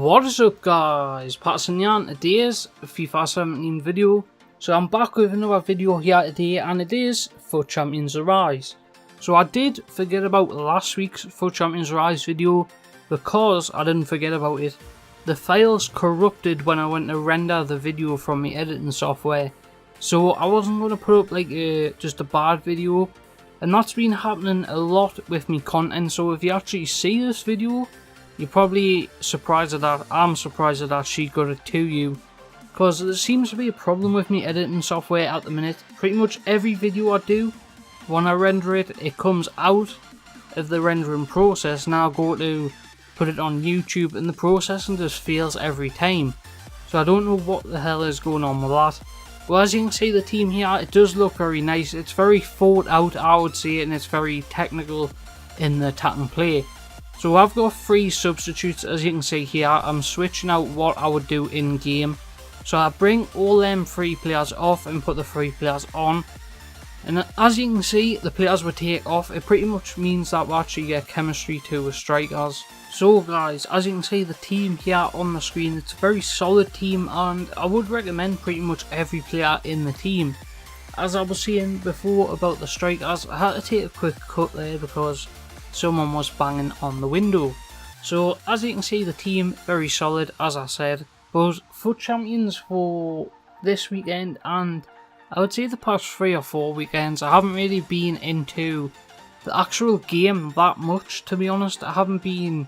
What is up guys, Patterson here, and today's FIFA 17 video. So I'm back with another video here today, and it is FUT Champions Arise. So I did forget about last week's FUT Champions Arise video because I didn't forget about it. The files corrupted when I went to render the video from my editing software. So I wasn't going to put up like just a bad video, and that's been happening a lot with me content. So if you actually see this video, you're probably surprised at that. I'm surprised at that she got it to you, because there seems to be a problem with me editing software at the minute. Pretty much every video I do, when I render it, it comes out of the rendering process. Now I go to put it on YouTube and the processing just fails every time. So I don't know what the hell is going on with that. Well, as you can see, the team here, it does look very nice. It's very thought out, I would say, and it's very technical in the attack and play. So I've got 3 substitutes, as you can see here. I'm switching out what I would do in game. So I bring all them 3 players off and put the 3 players on. And as you can see, the players we take off, it pretty much means that we actually get chemistry to the strikers. So guys, as you can see, the team here on the screen, it's a very solid team, and I would recommend pretty much every player in the team. As I was saying before about the strikers, I had to take a quick cut there because someone was banging on the window. So as you can see, the team very solid, as I said. But FUT Champions for this weekend, and I would say the past 3 or 4 weekends, I haven't really been into the actual game that much, to be honest. I haven't been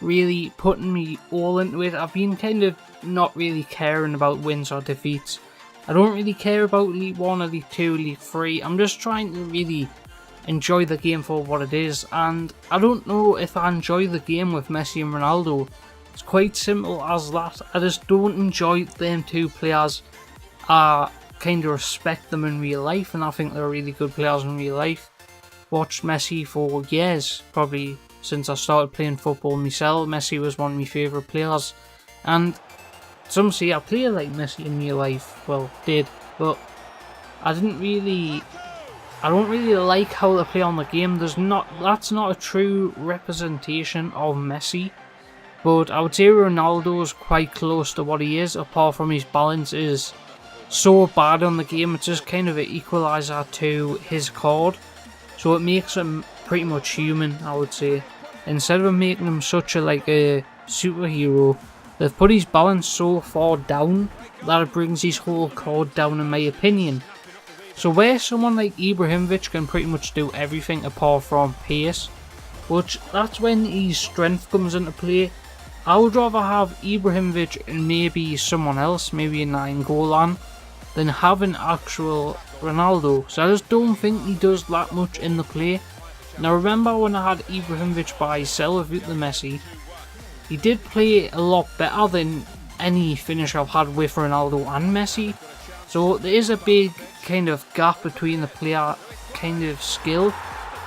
really putting me all into it. I've been kind of not really caring about wins or defeats. I don't really care about Elite 1, Elite 2, Elite 3. I'm just trying to really enjoy the game for what it is, and I don't know if I enjoy the game with Messi and Ronaldo. It's quite simple as that. I just don't enjoy them 2 players. I kind of respect them in real life, and I think they're really good players in real life. Watched Messi for years, probably since I started playing football myself. Messi was one of my favourite players, and some say I play like Messi in real life. Well, did, but I don't really like how they play on the game. That's not a true representation of Messi. But I would say Ronaldo is quite close to what he is, apart from his balance is so bad on the game. It's just kind of an equaliser to his card. So it makes him pretty much human, I would say. Instead of making him such a superhero, they've put his balance so far down that it brings his whole card down, in my opinion. So where someone like Ibrahimovic can pretty much do everything apart from pace, which that's when his strength comes into play. I would rather have Ibrahimovic and maybe someone else, maybe a Nainggolan, than having actual Ronaldo. So I just don't think he does that much in the play. Now remember when I had Ibrahimovic by himself with the Messi, he did play a lot better than any finish I've had with Ronaldo and Messi. So there is a big kind of gap between the player kind of skill,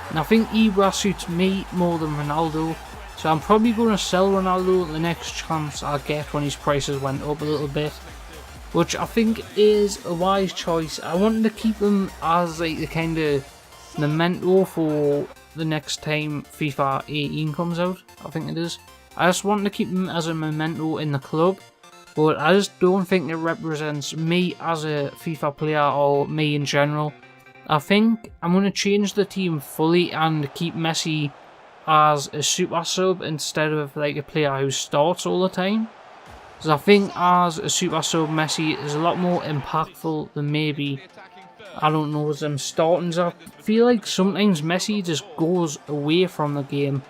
and I think Ibra suits me more than Ronaldo. So I'm probably going to sell Ronaldo the next chance I get when his prices went up a little bit, which I think is a wise choice. I wanted to keep him as like the kind of memento for the next time FIFA 18 comes out, I think it is. I just wanted to keep him as a memento in the club, but I just don't think it represents me as a FIFA player or me in general. I think I'm going to change the team fully and keep Messi as a super sub instead of like a player who starts all the time. Because I think as a super sub, Messi is a lot more impactful than maybe, I don't know, as them startings. I feel like sometimes Messi just goes away from the game.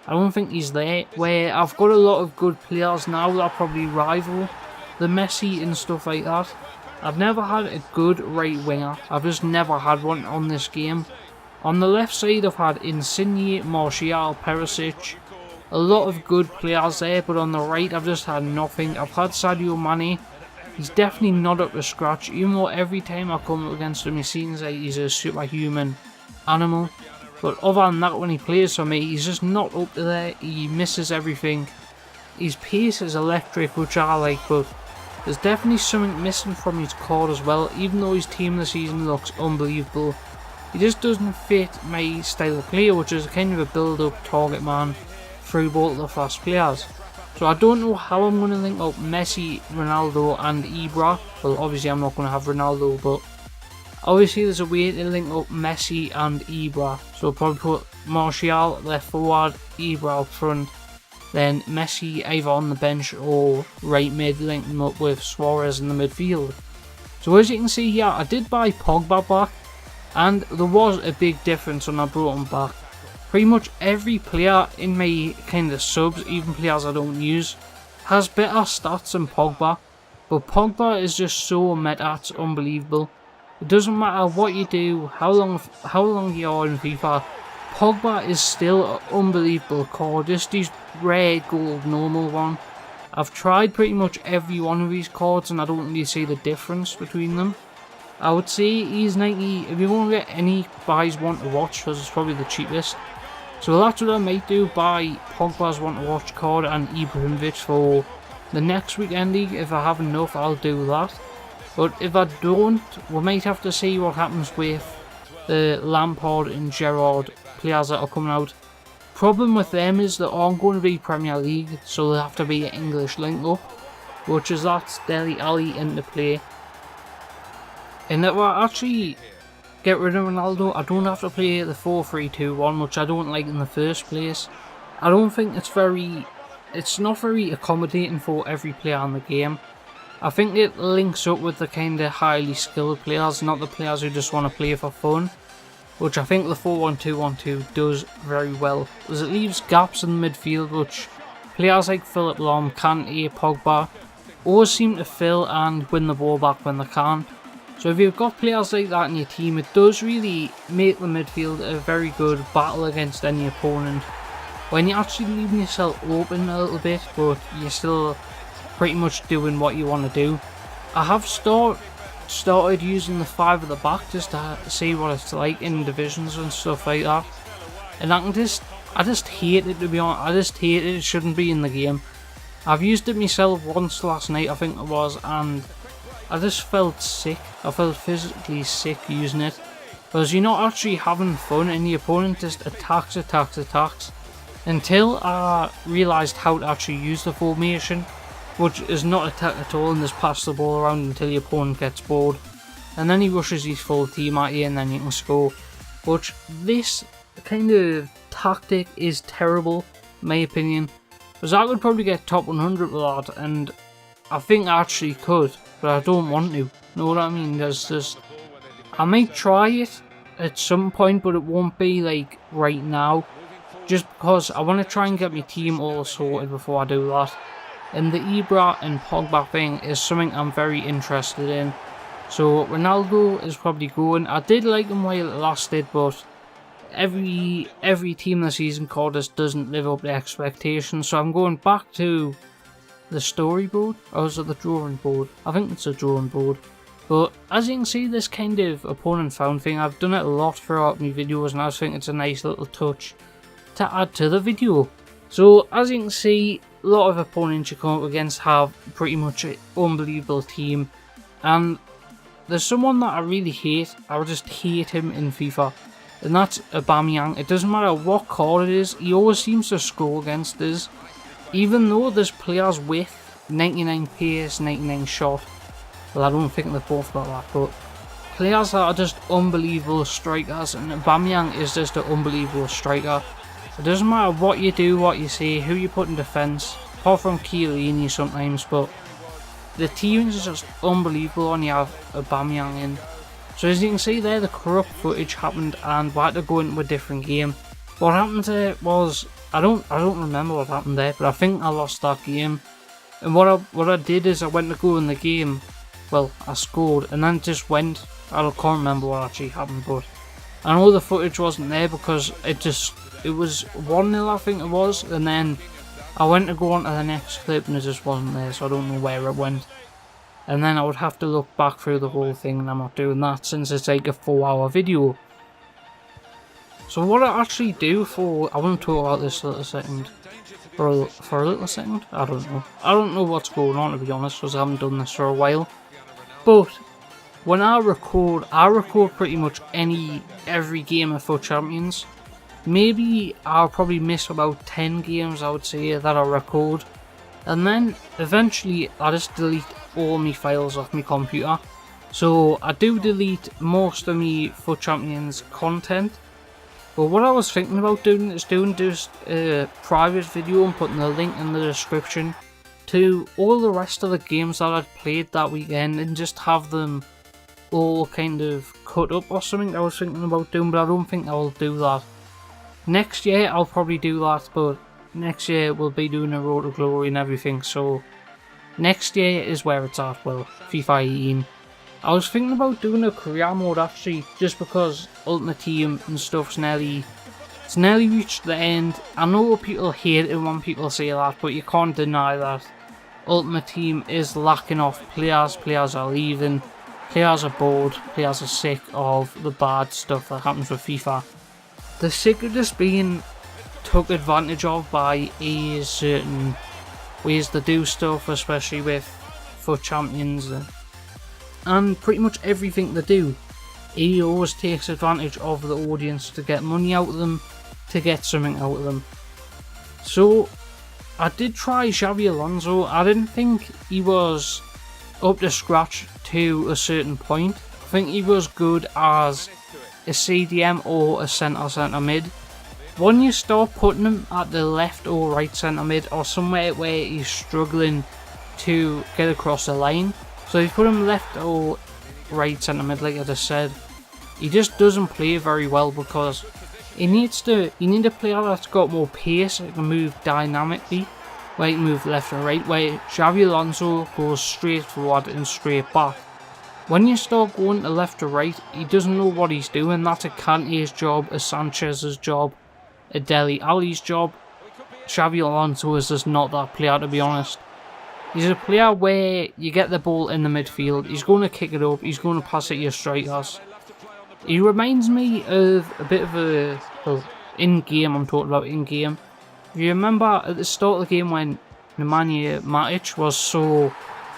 I don't think he's there, where I've got a lot of good players now that probably rival the Messi and stuff like that. I've never had a good right winger. I've just never had one on this game. On the left side I've had Insigne, Martial, Perisic. A lot of good players there, but on the right I've just had nothing. I've had Sadio Mane. He's definitely not up to scratch, even though every time I come up against him he seems like he's a superhuman animal. But other than that, when he plays for me, he's just not up to there. He misses everything. His pace is electric, which I like, but there's definitely something missing from his card as well. Even though his team this season looks unbelievable, he just doesn't fit my style of play, which is kind of a build-up target man through both of the fast players. So I don't know how I'm going to link up Messi, Ronaldo and Ibra. Well, obviously I'm not going to have Ronaldo, but obviously there's a way to link up Messi and Ibra. So I'll probably put Martial left forward, Ibra up front, then Messi either on the bench or right mid, linking them up with Suarez in the midfield. So as you can see here, I did buy Pogba back, and there was a big difference when I brought him back. Pretty much every player in my kind of subs, even players I don't use, has better stats than Pogba. But Pogba is just so meta, it's unbelievable. It doesn't matter what you do, how long you are in FIFA, Pogba is still an unbelievable card. Just his rare gold normal one. I've tried pretty much every one of these cards and I don't really see the difference between them. I would say he's 90, if you want to get any buys one to watch, because it's probably the cheapest. So that's what I might do, buy Pogba's one to watch card and Ibrahimovic for the next weekend league. If I have enough, I'll do that. But if I don't, we might have to see what happens with the Lampard and Gerrard players that are coming out. Problem with them is they aren't going to be Premier League, so they have to be an English link up, which is that's Dele Alli into play. And if I actually get rid of Ronaldo, I don't have to play the 4-3-2-1, which I don't like in the first place. I don't think it's not very accommodating for every player in the game. I think it links up with the kind of highly skilled players, not the players who just want to play for fun, which I think the 4-1-2-1-2 does very well, as it leaves gaps in the midfield which players like Philipp Lahm, Kante, Pogba always seem to fill and win the ball back when they can. So if you've got players like that in your team, it does really make the midfield a very good battle against any opponent, when you're actually leaving yourself open a little bit, but you're still pretty much doing what you want to do. I have started using the 5 at the back just to see what it's like in divisions and stuff like that. And I just hate it, to be honest. I just hate it. It shouldn't be in the game. I've used it myself once last night, I think it was, and I just felt sick. I felt physically sick using it, because you're not actually having fun and the opponent just attacks until I realised how to actually use the formation, which is not attack at all, and just pass the ball around until your opponent gets bored, and then he rushes his full team at you and then you can score. But this kind of tactic is terrible, in my opinion, because I could probably get top 100 with that, and I think I actually could, but I don't want to. Know what I mean? I might try it at some point, but it won't be like right now, just because I want to try and get my team all sorted before I do that. And the Ibra and Pogba thing is something I'm very interested in. So Ronaldo is probably going. I did like him while it lasted, but every team this season called us doesn't live up to expectations. So I'm going back to the storyboard, or is it the drawing board? I think it's a drawing board. But as you can see, this kind of opponent found thing, I've done it a lot throughout my videos, and I just think it's a nice little touch to add to the video. So as you can see, a lot of opponents you come up against have pretty much an unbelievable team, and there's someone that I really hate. I just hate him in FIFA, and that's Aubameyang. It doesn't matter what card it is, he always seems to score against us, even though there's players with 99 pace, 99 shot. Well, I don't think they've both got that, but players that are just unbelievable strikers, and Aubameyang is just an unbelievable striker. It doesn't matter what you do, what you say, who you put in defence, apart from Chiellini sometimes, but the team is just unbelievable when you have Aubameyang in. So as you can see there, the corrupt footage happened and we had to go into a different game. What happened there was, I don't remember what happened there, but I think I lost that game. And what I did is I went to go in the game, well, I scored and then just went. I can't remember what actually happened, but I know the footage wasn't there because it was 1-0 I think it was, and then I went to go on to the next clip and it just wasn't there, so I don't know where it went. And then I would have to look back through the whole thing, and I'm not doing that since it's like a 4-hour video. So what I actually do I want to talk about this little second. For a little second? I don't know. I don't know what's going on, to be honest, because I haven't done this for a while. But when I record pretty much every game of FUT Champions. Maybe I'll probably miss about 10 games, I would say, that I record. and then eventually I just delete all my files off my computer. So I do delete most of my FUT Champions content, but what I was thinking about doing is doing just a private video and putting the link in the description to all the rest of the games that I'd played that weekend, and just have them all kind of cut up or something. I was thinking about doing, but I don't think I will do that. Next year I'll probably do that, but next year we'll be doing a Road to Glory and everything, so next year is where it's at. Well, FIFA 18. I was thinking about doing a career mode actually, just because Ultimate Team and stuff's nearly reached the end. I know people hate it when people say that, but you can't deny that Ultimate Team is lacking off players. Players are leaving, players are bored, players are sick of the bad stuff that happens with FIFA. They're sick of just being took advantage of by EA's certain ways to do stuff, especially with FUT Champions and pretty much everything they do. EA always takes advantage of the audience to get money out of them, to get something out of them. So I did try Xabi Alonso. I didn't think he was up to scratch to a certain point. I think he was good as a CDM or a centre mid. When you start putting him at the left or right centre mid, or somewhere where he's struggling to get across the line, so if you put him left or right centre mid, like I just said, he just doesn't play very well, because you need a player that's got more pace, that can move dynamically, where he can move left and right, where Xabi Alonso goes straight forward and straight back. When you start going to left or right, he doesn't know what he's doing. That's a Kante's job, a Sanchez's job, a Dele Alli's job. Xabi Alonso is just not that player, to be honest. He's a player where you get the ball in the midfield, he's going to kick it up, he's going to pass it to your strikers. He reminds me of a bit of a, well, in-game, I'm talking about in-game. If you remember at the start of the game when Nemanja Matic was so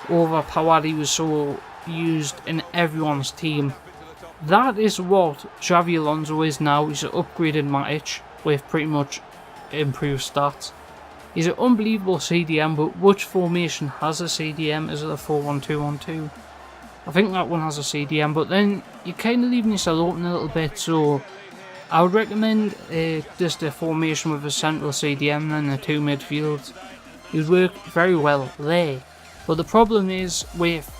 overpowered, he was so used in everyone's team. That is what Xabi Alonso is now. He's an upgraded Matic with pretty much improved stats. He's an unbelievable CDM, but which formation has a CDM? Is it a 4-1-2-1-2? I think that one has a CDM, but then you're kind of leaving yourself open a little bit, so I would recommend just a formation with a central CDM and the two midfields. It would work very well there. But the problem is with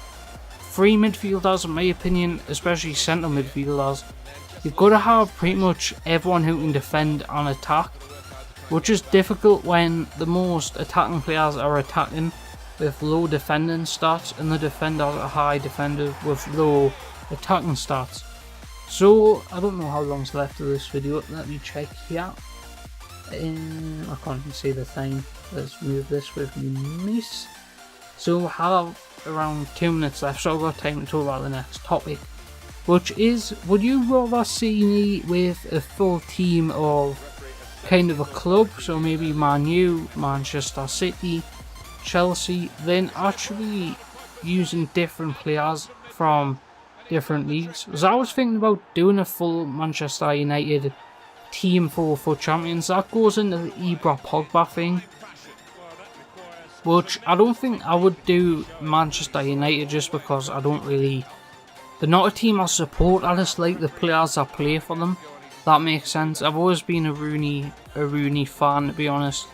three midfielders, in my opinion, especially central midfielders, you've got to have pretty much everyone who can defend and attack, which is difficult when the most attacking players are attacking with low defending stats, and the defenders are high defenders with low attacking stats. So I don't know how long's left of this video. Let me check here. I can't even see the time. Let's move this with miss. So we'll have around 2 minutes left, so I've got time to talk about the next topic, which is, would you rather see me with a full team of kind of a club, so maybe Man U, Manchester City, Chelsea, then actually using different players from different leagues? Because I was thinking about doing a full Manchester United team for FUT Champions. That goes into the Ibra Pogba thing, which I don't think I would do Manchester United, just because I don't really, they're not a team I support. I just like the players that play for them. That makes sense. I've always been a Rooney fan, to be honest.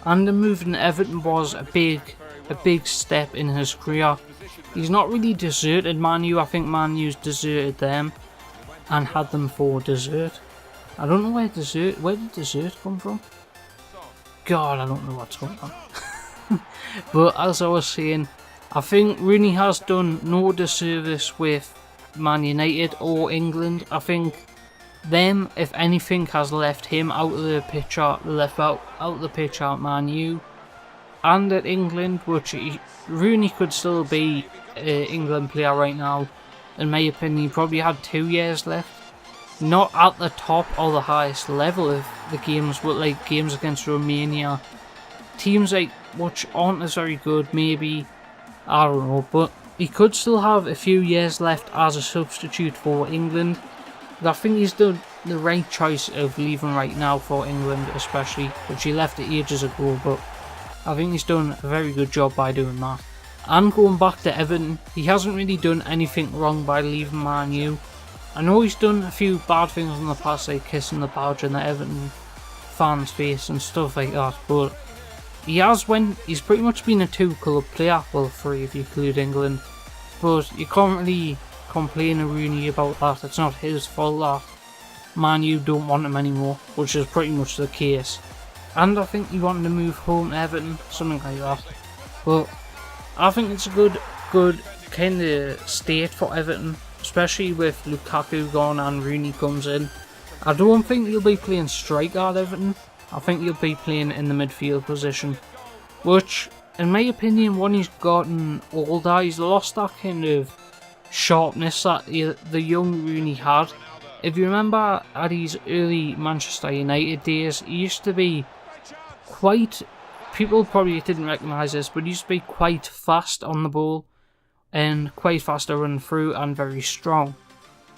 And the move to Everton was a big step in his career. He's not really deserted Man U. I think Man U's deserted them and had them for dessert. I don't know where did dessert come from? God, I don't know what's going on. But as I was saying, I think Rooney has done no disservice with Man United or England. I think them, if anything, has left him out of the picture, left out of the picture at Man U and at England, which Rooney could still be an England player right now. In my opinion, he probably had 2 years left. Not at the top or the highest level of the games, but like games against Romania, teams like which aren't as very good, maybe, I don't know, but he could still have a few years left as a substitute for England. But I think he's done the right choice of leaving right now for England, especially, which he left it ages ago, but I think he's done a very good job by doing that. And going back to Everton, he hasn't really done anything wrong by leaving Man U. I know he's done a few bad things in the past, like kissing the badge in the Everton fans' face and stuff like that, but he's pretty much been a two-club player, well 3 if you include England, but you can't really complain to Rooney about that. It's not his fault that Man U don't want him anymore, which is pretty much the case. And I think he wanted to move home to Everton, something like that. But I think it's a good kind of state for Everton, especially with Lukaku gone and Rooney comes in. I don't think he'll be playing striker at Everton. I think he'll be playing in the midfield position, which, in my opinion, when he's gotten older, he's lost that kind of sharpness that the young Rooney had. If you remember at his early Manchester United days, he used to be quite, people probably didn't recognise this, but he used to be quite fast on the ball and quite fast to run through and very strong.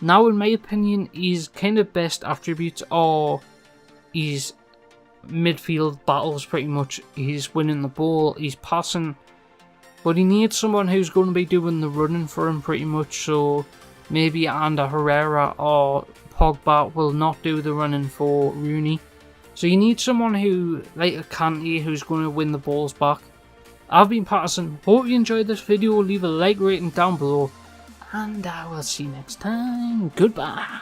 Now, in my opinion, his kind of best attributes are his midfield battles pretty much. He's winning the ball, he's passing, but he needs someone who's going to be doing the running for him pretty much, so maybe Ander Herrera or Pogba will not do the running for Rooney. So you need someone who, like a Kante, who's going to win the balls back. I've been Patterson, hope you enjoyed this video, leave a like rating down below, and I will see you next time, goodbye.